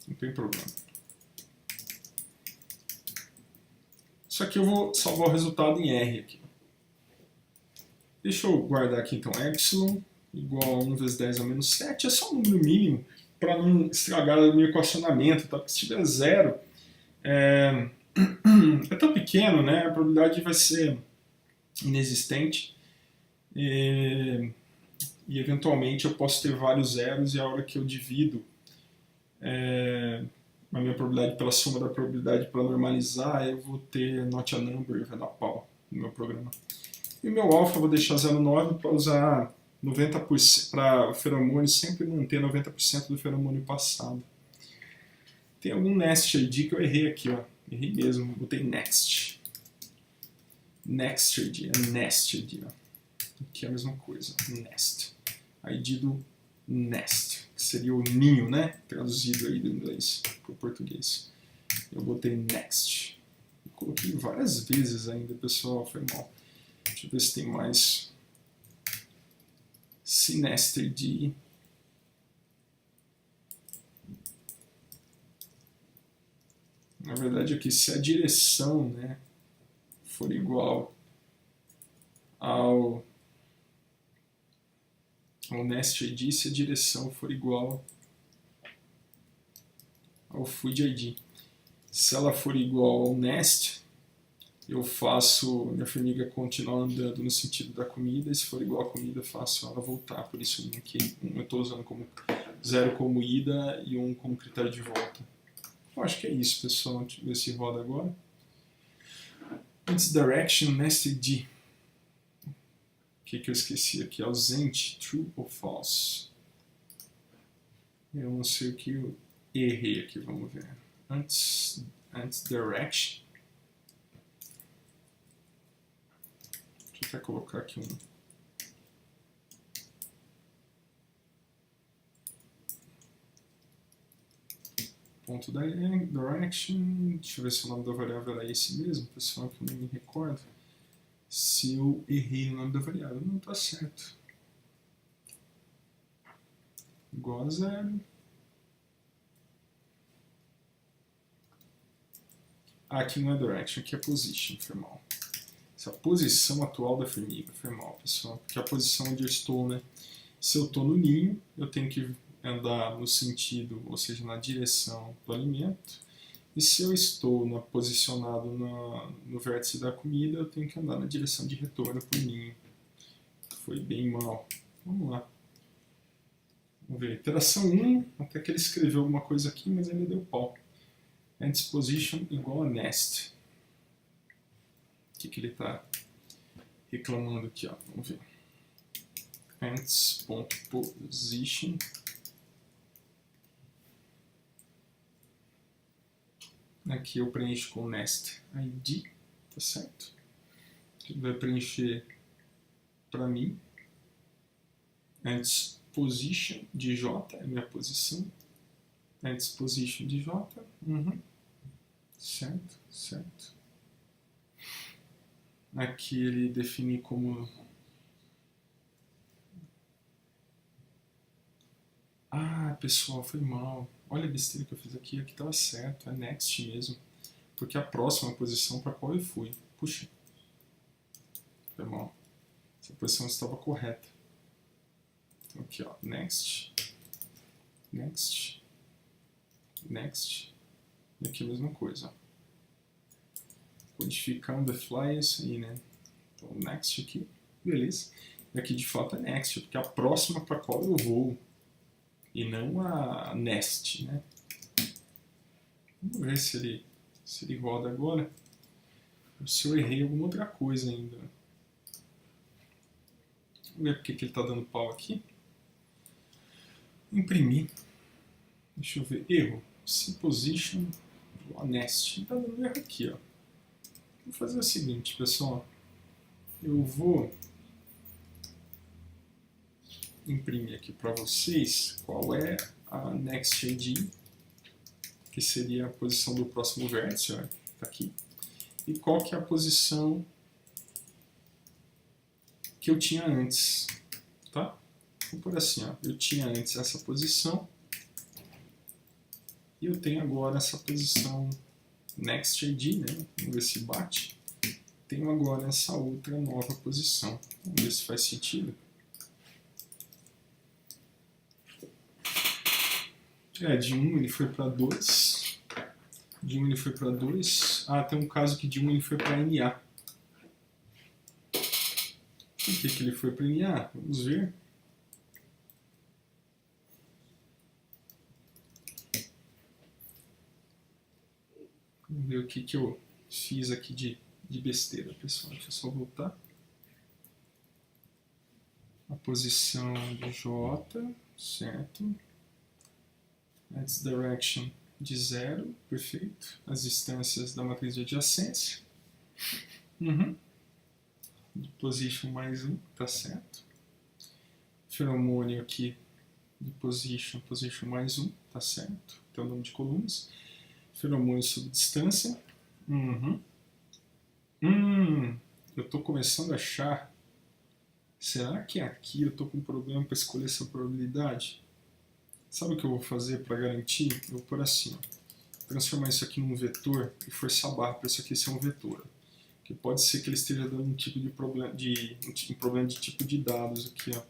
Não tem problema. Isso aqui eu vou salvar o resultado em R aqui. Deixa eu guardar aqui então epsilon igual a 1 vezes 10 ao menos 7, é só um número mínimo para não estragar o meu equacionamento, tá? Porque se tiver 0, é tão pequeno, né? A probabilidade vai ser inexistente. E eventualmente eu posso ter vários zeros e a hora que eu divido a minha probabilidade pela soma da probabilidade para normalizar, eu vou ter not a number e vai dar pau no meu programa. E o meu alfa eu vou deixar 0,9 para usar 90% para o feromônio sempre manter 90% do feromônio passado. Tem algum nest ID que eu errei aqui, ó. Errei mesmo, botei next. Next ID, é nest ID, ó. Aqui é a mesma coisa, nest. ID do nest, que seria o ninho, né? Traduzido aí do inglês para o português. Eu botei next. Eu coloquei várias vezes ainda, pessoal, foi mal. Deixa eu ver se tem mais. Sinestd. Na verdade aqui, se a direção, né, for igual ao nest.id, se a direção for igual ao food.id. Se ela for igual ao nest, eu faço minha formiga continuar andando no sentido da comida, e se for igual à comida, eu faço ela voltar. Por isso aqui eu estou usando como 0 como ida e 1 como critério de volta. Eu acho que é isso, pessoal. Deixa eu ver se roda agora. Its direction nested. O que eu esqueci aqui? Ausente, true ou false? Eu não sei o que eu errei aqui, vamos ver. Antes direction. Deixa eu até colocar aqui um. Ponto direction. Deixa eu ver se o nome da variável era esse mesmo, pessoal, que eu nem me recordo. Se eu errei o nome da variável, não está certo. Igual a 0. Aqui não é direction, aqui é position, foi mal. Essa é a posição atual da formiga, foi mal, pessoal. Porque a posição onde eu estou, né? Se eu estou no ninho, eu tenho que andar no sentido, ou seja, na direção do alimento. E se eu estou posicionado no vértice da comida, eu tenho que andar na direção de retorno para o ninho. Foi bem mal. Vamos lá. Vamos ver. Iteração 1, até que ele escreveu alguma coisa aqui, mas ainda deu pau. Ants position igual a nest. O que ele está reclamando aqui? Ó? Vamos ver. Ants.position. Aqui eu preencho com nest ID, tá certo? Ele vai preencher para mim. Ants position de J é minha posição. Ants position de J. Certo, certo. Aqui ele define como... Ah, pessoal, foi mal. Olha a besteira que eu fiz aqui. Aqui estava certo, é next mesmo. Porque a próxima posição para qual eu fui. Puxa. Foi mal. Essa posição estava correta. Então aqui, ó, next. Next. Next. E aqui a mesma coisa, ó. Codificar on the fly é isso aí, né? Então, next aqui, beleza. E aqui de fato é next, porque é a próxima para qual eu vou. E não a nest, né? Vamos ver se ele roda agora. Ou se eu errei alguma outra coisa ainda. Vamos ver porque que ele está dando pau aqui. Imprimir. Deixa eu ver. Erro. Se position nest. Está dando erro aqui, ó. Vou fazer o seguinte, pessoal. Eu vou imprimir aqui para vocês qual é a next ID, que seria a posição do próximo vértice, ó, tá aqui. E qual que é a posição que eu tinha antes, tá? Vou por assim, ó. Eu tinha antes essa posição e eu tenho agora essa posição next ID, né? Vamos ver se bate. Tenho agora essa outra nova posição. Vamos ver se faz sentido. De 1 ele foi para 2. De 1 ele foi para 2. Ah, tem um caso que de 1 ele foi para NA. Por que ele foi para NA? Vamos ver. Vamos ver o que eu fiz aqui de besteira, pessoal. Deixa eu só voltar. A posição de J, certo. Its direction de 0, perfeito. As distâncias da matriz de adjacência. De position mais 1, tá certo. Feromônio aqui de position mais 1, tá certo. Tem o nome de colunas. Feromônio sobre distância. Eu estou começando a achar. Será que aqui eu estou com um problema para escolher essa probabilidade? Sabe o que eu vou fazer para garantir? Eu vou pôr assim, ó, transformar isso aqui num vetor e forçar a barra para isso aqui ser um vetor. Que pode ser que ele esteja dando um tipo de problema um problema de tipo de dados aqui, ó.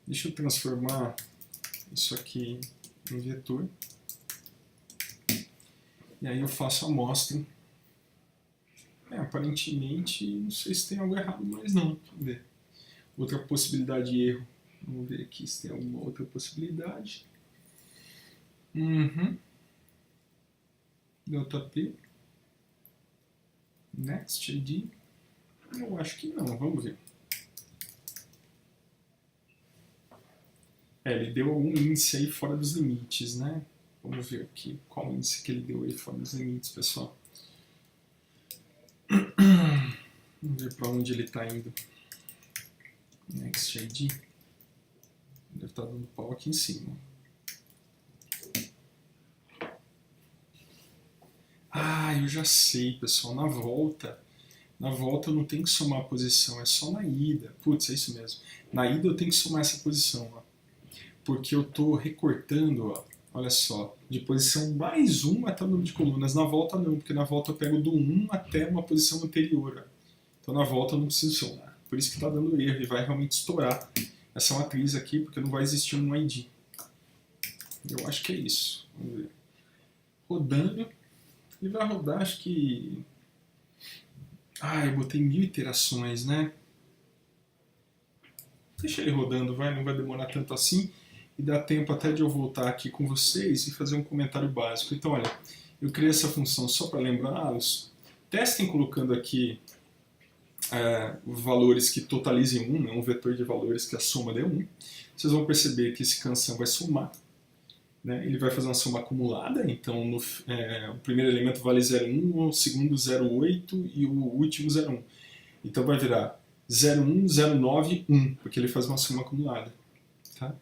Deixa eu transformar isso aqui em vetor. E aí eu faço a amostra. Aparentemente, não sei se tem algo errado mais não. Vamos ver. Outra possibilidade de erro. Vamos ver aqui se tem alguma outra possibilidade. Delta P. Next ID. Eu acho que não, vamos ver. Ele deu algum índice aí fora dos limites, né? Vamos ver aqui qual índice que ele deu aí fora dos limites, pessoal. Vamos ver para onde ele está indo. Next ID. Deve estar dando pau aqui em cima. Ah, eu já sei, pessoal. Na volta eu não tenho que somar a posição, é só na ida. Putz, é isso mesmo. Na ida eu tenho que somar essa posição, ó. Porque eu estou recortando, ó, olha só, de posição mais 1 até o número de colunas. Na volta não, porque na volta eu pego do 1 até uma posição anterior. Ó. Então na volta eu não preciso somar. Por isso que está dando erro e vai realmente estourar essa matriz aqui, porque não vai existir um ID. Eu acho que é isso. Vamos ver. Rodando. Ele vai rodar, acho que... Ah, eu botei 1000 iterações, né? Deixa ele rodando, não vai demorar tanto assim. E dá tempo até de eu voltar aqui com vocês e fazer um comentário básico. Então, olha, eu criei essa função só para lembrá-los. Testem colocando aqui valores que totalizem 1, né, um vetor de valores que a soma dê 1. Vocês vão perceber que esse canção vai somar. Né, ele vai fazer uma soma acumulada, então o primeiro elemento vale 0,1, o segundo 0,8 e o último 0,1. Então vai virar 0,1, 0,9, 1, porque ele faz uma soma acumulada. Tá?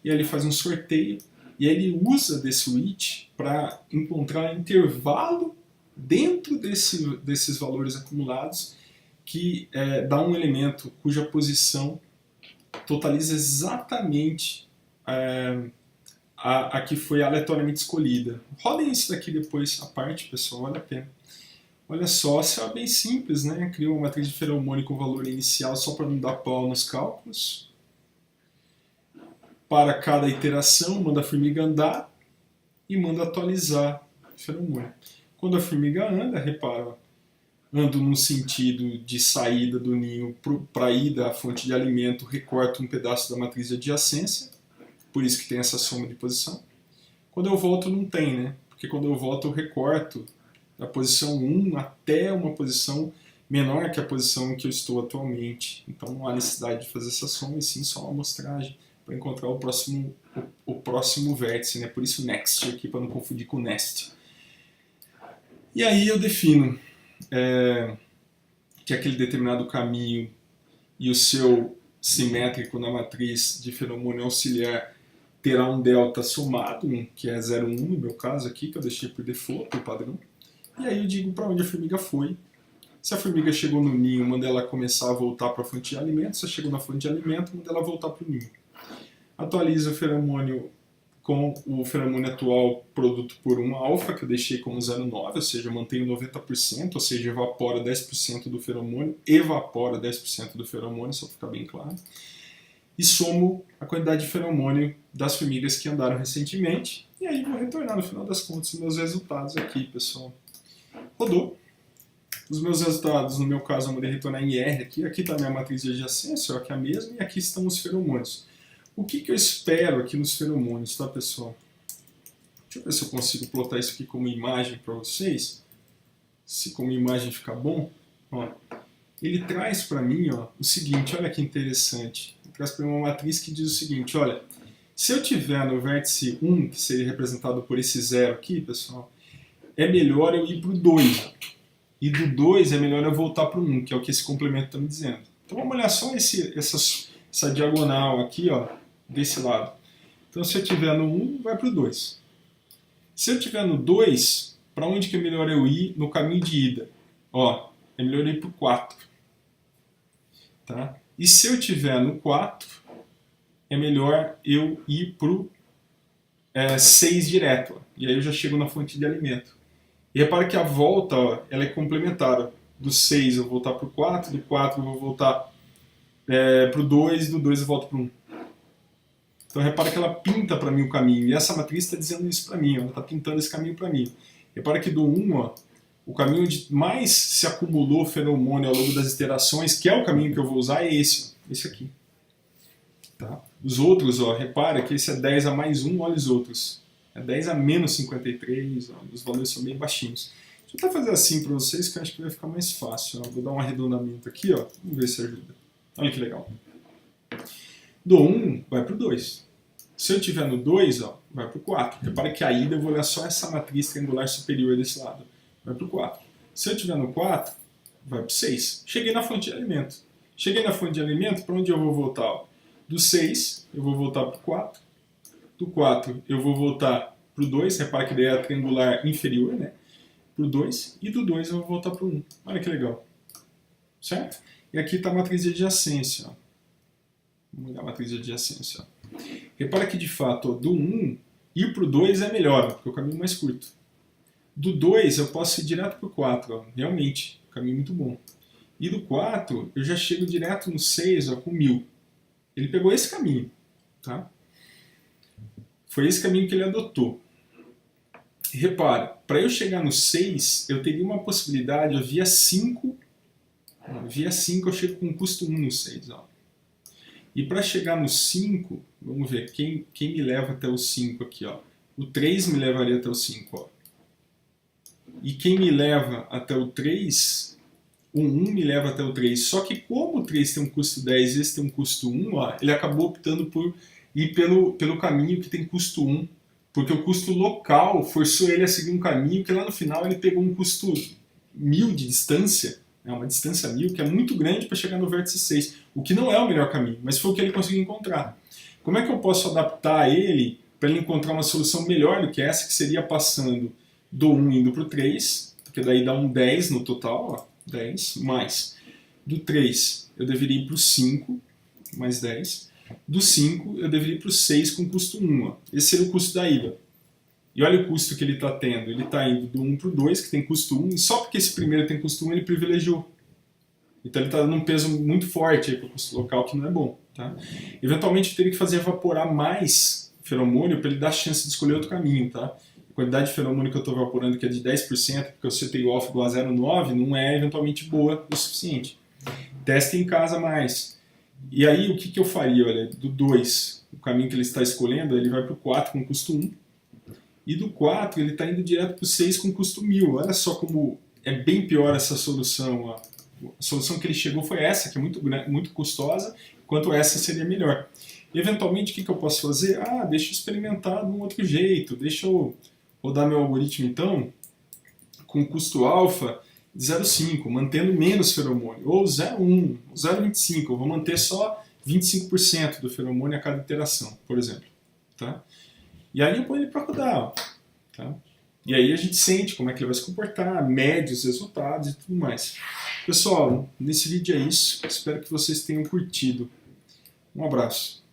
E aí ele faz um sorteio, e aí ele usa desse which para encontrar intervalo dentro desses valores acumulados que dá um elemento cuja posição totaliza exatamente a que foi aleatoriamente escolhida. Rodem isso daqui depois, a parte, pessoal, vale a pena. Olha só, isso é bem simples, né? Cria uma matriz de feromônio com valor inicial só para não dar pau nos cálculos. Para cada iteração, manda a formiga andar e manda atualizar o feromônio. Quando a formiga anda, repara, ando no sentido de saída do ninho para ida à fonte de alimento, recorto um pedaço da matriz de adjacência, por isso que tem essa soma de posição. Quando eu volto não tem, né? Porque quando eu volto eu recorto da posição 1 até uma posição menor que a posição em que eu estou atualmente. Então não há necessidade de fazer essa soma, e sim só uma amostragem para encontrar o próximo vértice, né? Por isso next aqui, para não confundir com nest. E aí eu defino que aquele determinado caminho e o seu simétrico na matriz de feromônio auxiliar terá um delta somado, que é 0,1 no meu caso aqui, que eu deixei por default, por padrão. E aí eu digo para onde a formiga foi. Se a formiga chegou no ninho, manda ela começar a voltar para a fonte de alimento. Se ela chegou na fonte de alimento, manda ela voltar para o ninho. Atualiza o feromônio com o feromônio atual produto por 1 alfa, que eu deixei como 0,9, ou seja, eu mantenho 90%, ou seja, evapora 10% do feromônio, evapora 10% do feromônio, só para ficar bem claro. e somo a quantidade de feromônio das formigas que andaram recentemente, e aí vou retornar no final das contas os meus resultados aqui, pessoal. Rodou. Os meus resultados, no meu caso, eu mandei retornar em R aqui. Aqui está a minha matriz de adjacência, ó, que é a mesma, e aqui estão os feromônios. O que eu espero aqui nos feromônios, tá, pessoal? Deixa eu ver se eu consigo plotar isso aqui como imagem para vocês. Se como imagem ficar bom. Ó, ele traz para mim, ó, o seguinte, olha que interessante. Ele traz para mim uma matriz que diz o seguinte, olha, se eu tiver no vértice 1, que seria representado por esse 0 aqui, pessoal, é melhor eu ir para o 2. E do 2 é melhor eu voltar para o 1, que é o que esse complemento está me dizendo. Então vamos olhar só essa diagonal aqui, ó, desse lado. Então se eu estiver no 1, vai para o 2. Se eu estiver no 2, para onde que é melhor eu ir no caminho de ida? Ó, é melhor eu ir para o 4. Tá? E se eu estiver no 4, é melhor eu ir para o 6 direto. Ó. E aí eu já chego na fonte de alimento. E repara que a volta, ó, ela é complementar. Do 6 eu vou voltar para o 4, do 4 eu vou voltar para o 2, do 2 eu volto para o 1. Então repara que ela pinta para mim o caminho. E essa matriz está dizendo isso para mim, ó, ela está pintando esse caminho para mim. Repara que do 1, ó, o caminho onde mais se acumulou feromônio ao longo das iterações, que é o caminho que eu vou usar, é esse aqui. Tá? Os outros, ó, repara que esse é 10 a mais 1, olha os outros. É 10 a menos 53, ó, os valores são bem baixinhos. Deixa eu até fazer assim para vocês, que eu acho que vai ficar mais fácil. Ó. Vou dar um arredondamento aqui, ó. Vamos ver se ajuda. Olha que legal. Do 1 vai para o 2. Se eu estiver no 2, ó, vai para o 4. Repara que a ida eu vou olhar só essa matriz triangular superior desse lado. Vai para o 4. Se eu estiver no 4, vai para o 6. Cheguei na fonte de alimento. Cheguei na fonte de alimento, para onde eu vou voltar? Ó? Do 6, eu vou voltar para o 4. Do 4, eu vou voltar para o 2. Repara que daí é a triangular inferior, né? Para o 2. E do 2 eu vou voltar para o 1. Olha que legal. Certo? E aqui está a matriz de adjacência. Ó. Vamos olhar a matriz de adjacência. Ó. Repara que, de fato, ó, do 1 ir para o 2 é melhor, porque é o caminho mais curto. Do 2 eu posso ir direto para o 4. Ó. Realmente, caminho muito bom. E do 4 eu já chego direto no 6, ó, com 1000. Ele pegou esse caminho. Tá? Foi esse caminho que ele adotou. Repara, para eu chegar no 6, eu teria uma possibilidade, ó, via 5. Via 5 eu chego com custo 1 no 6. Ó. E para chegar no 5, vamos ver, quem me leva até o 5 aqui? Ó. O 3 me levaria até o 5. Ó. E quem me leva até o 3, o 1 me leva até o 3. Só que como o 3 tem um custo 10 e esse tem um custo 1, ó, ele acabou optando por ir pelo caminho que tem custo 1. Porque o custo local forçou ele a seguir um caminho que lá no final ele pegou um custo 1000 de distância, uma distância 1000, que é muito grande para chegar no vértice 6, o que não é o melhor caminho, mas foi o que ele conseguiu encontrar. Como é que eu posso adaptar ele para ele encontrar uma solução melhor do que essa, que seria passando do 1 indo para o 3, porque daí dá um 10 no total, ó, 10, mais do 3 eu deveria ir para o 5, mais 10, do 5 eu deveria ir para o 6 com custo 1, ó. Esse seria o custo da ida. E olha o custo que ele está tendo. Ele está indo do 1 para o 2, que tem custo 1, e só porque esse primeiro tem custo 1 ele privilegiou. Então ele está dando um peso muito forte para o custo local, que não é bom. Tá? Eventualmente eu teria que fazer evaporar mais feromônio para ele dar a chance de escolher outro caminho. Tá? A quantidade de feromônio que eu estou evaporando, que é de 10%, porque eu setei o off igual a 0,9, não é eventualmente boa o suficiente. Teste em casa mais. E aí o que eu faria? Olha, do 2, o caminho que ele está escolhendo, ele vai para o 4 com custo 1. E do 4 ele está indo direto para o 6 com custo 1000. Olha só como é bem pior essa solução. Ó. A solução que ele chegou foi essa, que é muito custosa, enquanto essa seria melhor. Eventualmente, o que eu posso fazer? Ah, deixa eu experimentar de um outro jeito. Deixa eu rodar meu algoritmo, então, com custo alfa de 0,5, mantendo menos feromônio. Ou 0,1, 0,25. Eu vou manter só 25% do feromônio a cada iteração, por exemplo. Tá? E aí eu ponho ele para rodar. Ó, tá? E aí a gente sente como é que ele vai se comportar, mede os resultados e tudo mais. Pessoal, nesse vídeo é isso. Espero que vocês tenham curtido. Um abraço.